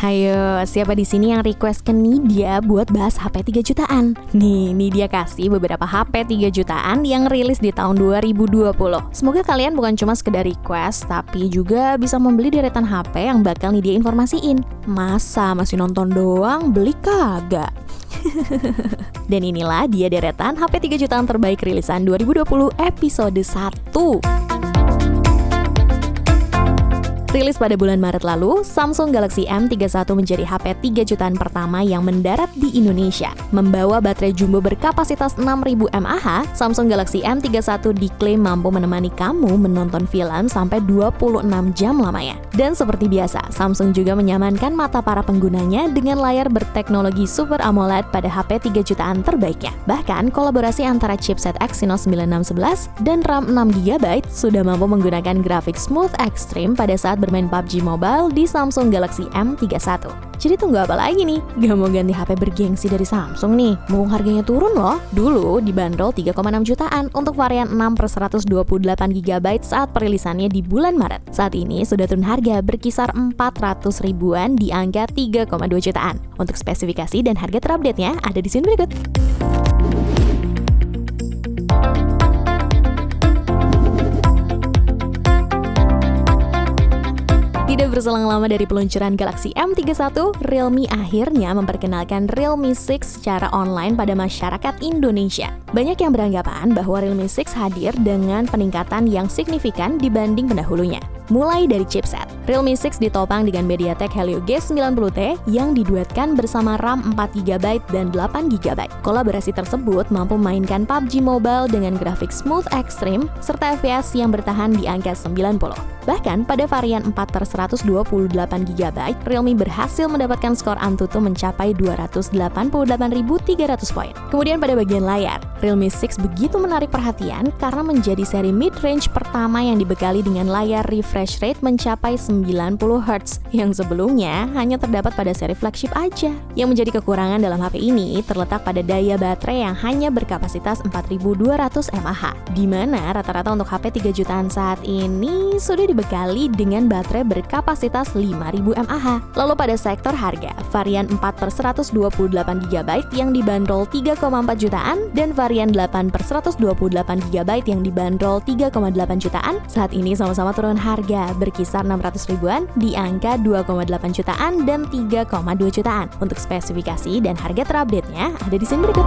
Hayo, siapa di sini yang request ke Nidia buat bahas HP 3 jutaan? Nih, Nidia kasih beberapa HP 3 jutaan yang rilis di tahun 2020. Semoga kalian bukan cuma sekedar request, tapi juga bisa membeli deretan HP yang bakal Nidia informasiin. Masa masih nonton doang, beli kagak? Dan inilah dia deretan HP 3 jutaan terbaik rilisan 2020 episode 1. Rilis pada bulan Maret lalu, Samsung Galaxy M31 menjadi HP 3 jutaan pertama yang mendarat di Indonesia. Membawa baterai jumbo berkapasitas 6000 mAh, Samsung Galaxy M31 diklaim mampu menemani kamu menonton film sampai 26 jam lamanya. Dan seperti biasa, Samsung juga menyamankan mata para penggunanya dengan layar berteknologi Super AMOLED pada HP 3 jutaan terbaiknya. Bahkan, kolaborasi antara chipset Exynos 9611 dan RAM 6GB sudah mampu menggunakan grafik Smooth Extreme pada saat bermain PUBG Mobile di Samsung Galaxy M31. Jadi tunggu apa lagi nih? Gak mau ganti HP bergengsi dari Samsung nih? Mumpung harganya turun loh. Dulu dibanderol 3,6 jutaan untuk varian 6/128GB saat perilisannya di bulan Maret. Saat ini sudah turun harga berkisar 400 ribuan di angka 3,2 jutaan. Untuk spesifikasi dan harga terupdate-nya ada di sini berikut. Tidak berselang lama dari peluncuran Galaxy M31, Realme akhirnya memperkenalkan Realme 6 secara online pada masyarakat Indonesia. Banyak yang beranggapan bahwa Realme 6 hadir dengan peningkatan yang signifikan dibanding pendahulunya. Mulai dari chipset, Realme 6 ditopang dengan MediaTek Helio G90T yang diduetkan bersama RAM 4GB dan 8GB. Kolaborasi tersebut mampu memainkan PUBG Mobile dengan grafik Smooth Extreme serta FPS yang bertahan di angka 90. Bahkan pada varian 4/128GB, Realme berhasil mendapatkan skor Antutu mencapai 288.300 poin. Kemudian pada bagian layar, Realme 6 begitu menarik perhatian karena menjadi seri mid-range pertama yang dibekali dengan layar refresh rate mencapai 90Hz, yang sebelumnya hanya terdapat pada seri flagship aja. Yang menjadi kekurangan dalam HP ini terletak pada daya baterai yang hanya berkapasitas 4200 mAh, di mana rata-rata untuk HP 3 jutaan saat ini sudah dibekali dengan baterai berkapasitas 5000 mAh. Lalu pada sektor harga, varian 4/128GB yang dibanderol 3,4 jutaan dan varian 8/128GB yang dibanderol 3,8 jutaan saat ini sama-sama turun harga berkisar 600 ribuan di angka 2,8 jutaan dan 3,2 jutaan. Untuk spesifikasi dan harga terupdate-nya ada di sini berikut.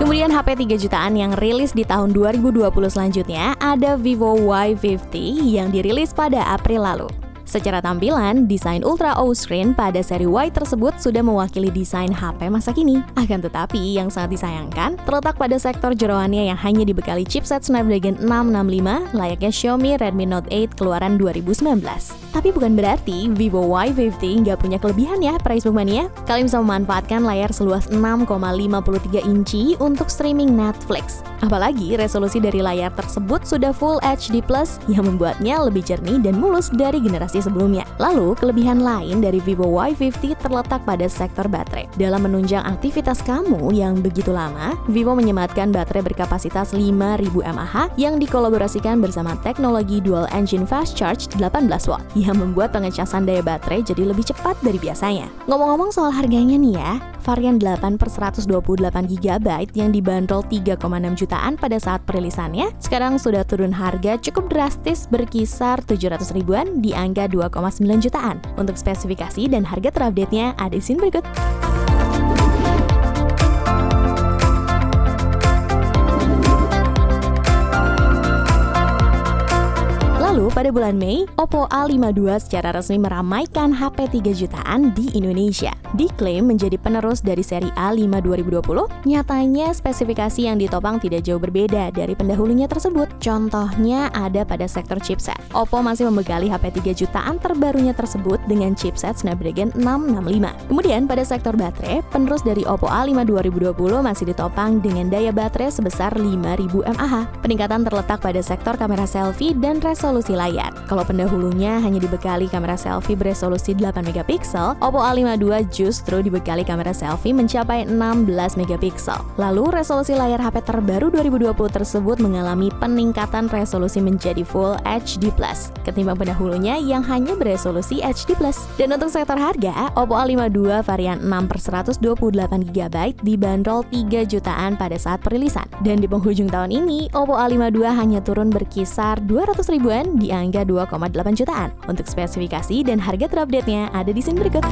Kemudian HP 3 jutaan yang rilis di tahun 2020 selanjutnya ada Vivo Y50 yang dirilis pada April lalu. Secara tampilan, desain Ultra O Screen pada seri Y tersebut sudah mewakili desain HP masa kini. Akan tetapi, yang sangat disayangkan terletak pada sektor jeroannya yang hanya dibekali chipset Snapdragon 665 layaknya Xiaomi Redmi Note 8 keluaran 2019. Tapi bukan berarti Vivo Y50 nggak punya kelebihan ya, Pricebook Mania. Kalian bisa memanfaatkan layar seluas 6,53 inci untuk streaming Netflix. Apalagi resolusi dari layar tersebut sudah Full HD Plus yang membuatnya lebih jernih dan mulus dari generasi sebelumnya. Lalu, kelebihan lain dari Vivo Y50 terletak pada sektor baterai. Dalam menunjang aktivitas kamu yang begitu lama, Vivo menyematkan baterai berkapasitas 5000 mAh yang dikolaborasikan bersama teknologi Dual Engine Fast Charge 18W yang membuat pengecasan daya baterai jadi lebih cepat dari biasanya. Ngomong-ngomong soal harganya nih ya, varian 8/128GB yang dibanderol 3,6 jutaan pada saat perilisannya sekarang sudah turun harga cukup drastis berkisar 700 ribuan di angka 2,9 jutaan. Untuk spesifikasi dan harga terupdate-nya ada di sini berikut. Lalu pada bulan Mei, Oppo A52 secara resmi meramaikan HP 3 jutaan di Indonesia. Diklaim menjadi penerus dari seri A5 2020, nyatanya spesifikasi yang ditopang tidak jauh berbeda dari pendahulunya tersebut. Contohnya ada pada sektor chipset. Oppo masih membekali HP 3 jutaan terbarunya tersebut dengan chipset Snapdragon 665. Kemudian pada sektor baterai, penerus dari Oppo A5 2020 masih ditopang dengan daya baterai sebesar 5000 mAh. Peningkatan terletak pada sektor kamera selfie dan resolusi layar. layar. Kalau pendahulunya hanya dibekali kamera selfie beresolusi 8 megapiksel, Oppo A52 justru dibekali kamera selfie mencapai 16 megapiksel. Lalu resolusi layar HP terbaru 2020 tersebut mengalami peningkatan resolusi menjadi Full HD+, ketimbang pendahulunya yang hanya beresolusi HD+. Dan untuk sektor harga, Oppo A52 varian 6/128GB dibanderol 3 jutaan pada saat perilisan. Dan di penghujung tahun ini, Oppo A52 hanya turun berkisar 200 ribuan di angka 2,8 jutaan. Untuk spesifikasi dan harga terupdate-nya ada di scene berikut.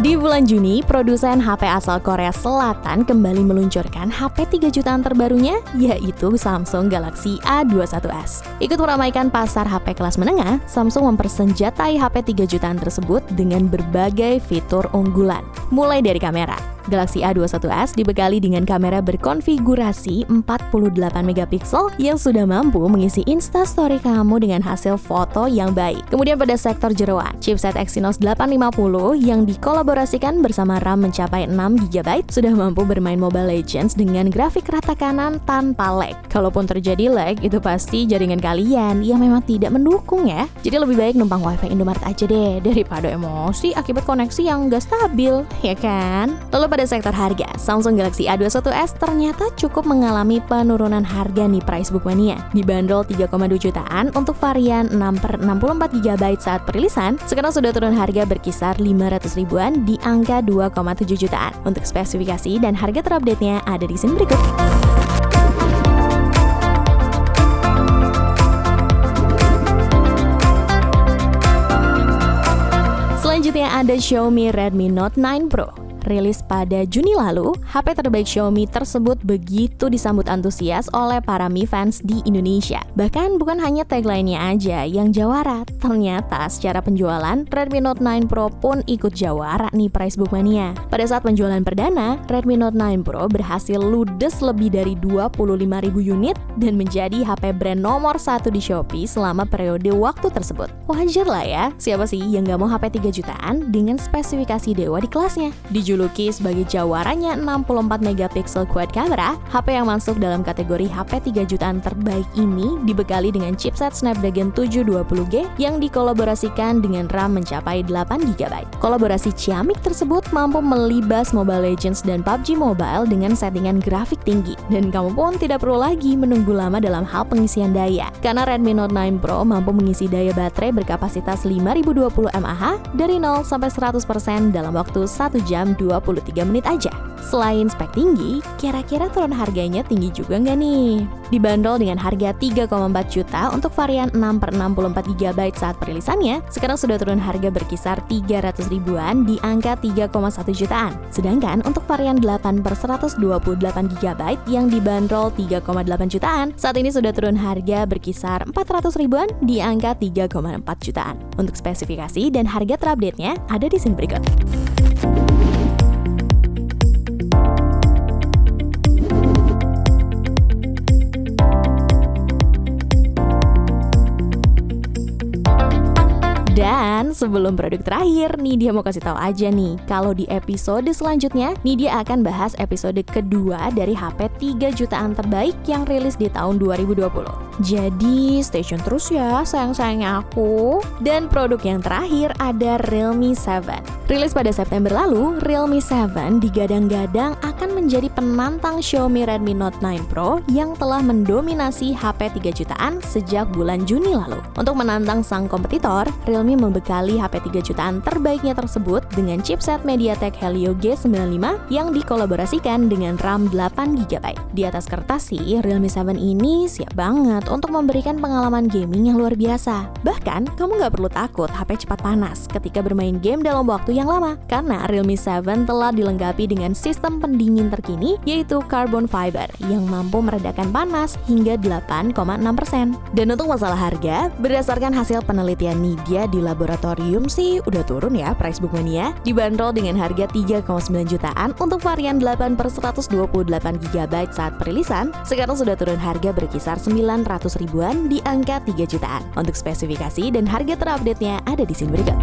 Di bulan Juni, produsen HP asal Korea Selatan kembali meluncurkan HP 3 jutaan terbarunya, yaitu Samsung Galaxy A21s. Ikut meramaikan pasar HP kelas menengah, Samsung mempersenjatai HP 3 jutaan tersebut dengan berbagai fitur unggulan. Mulai dari kamera, Galaxy A21s dibekali dengan kamera berkonfigurasi 48 megapiksel yang sudah mampu mengisi Instastory kamu dengan hasil foto yang baik. Kemudian pada sektor jeroan, chipset Exynos 850 yang dikolaborasikan bersama RAM mencapai 6GB sudah mampu bermain Mobile Legends dengan grafik rata kanan tanpa lag. Kalaupun terjadi lag, itu pasti jaringan kalian yang memang tidak mendukung ya. Jadi lebih baik numpang wifi Indomaret aja deh, daripada emosi akibat koneksi yang gak stabil, ya kan? Lalu pada sektor harga, Samsung Galaxy A21s ternyata cukup mengalami penurunan harga nih Price Book Mania. Dibanderol 3,2 jutaan untuk varian 6/64GB saat perilisan, sekarang sudah turun harga berkisar 500 ribuan di angka 2,7 jutaan. Untuk spesifikasi dan harga terupdate-nya ada di sini berikut. Selanjutnya ada Xiaomi Redmi Note 9 Pro. Rilis pada Juni lalu, HP terbaik Xiaomi tersebut begitu disambut antusias oleh para Mi fans di Indonesia. Bahkan bukan hanya tagline-nya aja yang jawara, ternyata secara penjualan, Redmi Note 9 Pro pun ikut jawara nih Price Book Mania. Pada saat penjualan perdana, Redmi Note 9 Pro berhasil ludes lebih dari 25.000 unit dan menjadi HP brand nomor 1 di Shopee selama periode waktu tersebut. Wajar lah ya, siapa sih yang gak mau HP 3 jutaan dengan spesifikasi dewa di kelasnya? Dijuluki sebagai jawaranya 64 megapiksel quad camera, HP yang masuk dalam kategori HP 3 jutaan terbaik ini dibekali dengan chipset Snapdragon 720G yang dikolaborasikan dengan RAM mencapai 8GB. Kolaborasi ciamik tersebut mampu melibas Mobile Legends dan PUBG Mobile dengan settingan grafik tinggi. Dan kamu pun tidak perlu lagi menunggu lama dalam hal pengisian daya, karena Redmi Note 9 Pro mampu mengisi daya baterai berkapasitas 5020 mAh dari 0 sampai 100% dalam waktu 1 jam 23 menit aja. Selain spek tinggi, kira-kira turun harganya tinggi juga nggak nih? Dibanderol dengan harga 3,4 juta untuk varian 6/64GB saat perilisannya, sekarang sudah turun harga berkisar 300 ribuan di angka 3,1 jutaan. Sedangkan untuk varian 8/128GB yang dibanderol 3,8 jutaan, saat ini sudah turun harga berkisar 400 ribuan di angka 3,4 jutaan. Untuk spesifikasi dan harga terupdate-nya ada di sini berikut. Dan sebelum produk terakhir, Nidia mau kasih tahu aja nih, kalau di episode selanjutnya, Nidia akan bahas episode kedua dari HP 3 jutaan terbaik yang rilis di tahun 2020. Jadi stay tune terus ya sayang-sayangnya aku. Dan produk yang terakhir ada Realme 7. Rilis pada September lalu, Realme 7 digadang-gadang akan menjadi penantang Xiaomi Redmi Note 9 Pro yang telah mendominasi HP 3 jutaan sejak bulan Juni lalu. Untuk menantang sang kompetitor, Realme membekali HP 3 jutaan terbaiknya tersebut dengan chipset MediaTek Helio G95 yang dikolaborasikan dengan RAM 8GB. Di atas kertas sih, Realme 7 ini siap banget untuk memberikan pengalaman gaming yang luar biasa. Bahkan, kamu nggak perlu takut HP cepat panas ketika bermain game dalam waktu yang lama, karena Realme 7 telah dilengkapi dengan sistem pendingin terkini, yaitu carbon fiber, yang mampu meredakan panas hingga 8,6%. Dan untuk masalah harga, berdasarkan hasil penelitian Nidia di laboratorium sih udah turun ya Price Book Mania. Dibanderol dengan harga 3,9 jutaan untuk varian 8/128GB saat perilisan, sekarang sudah turun harga berkisar 900 ribuan di angka 3 jutaan. Untuk spesifikasi dan harga terupdate-nya ada di sini berikut.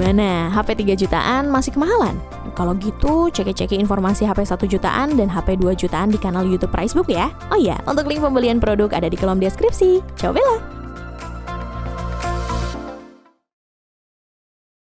Gimana? HP 3 jutaan masih kemahalan? Kalau gitu, cek informasi HP 1 jutaan dan HP 2 jutaan di kanal YouTube Pricebook ya. Oh iya, untuk link pembelian produk ada di kolom deskripsi. Cobalah!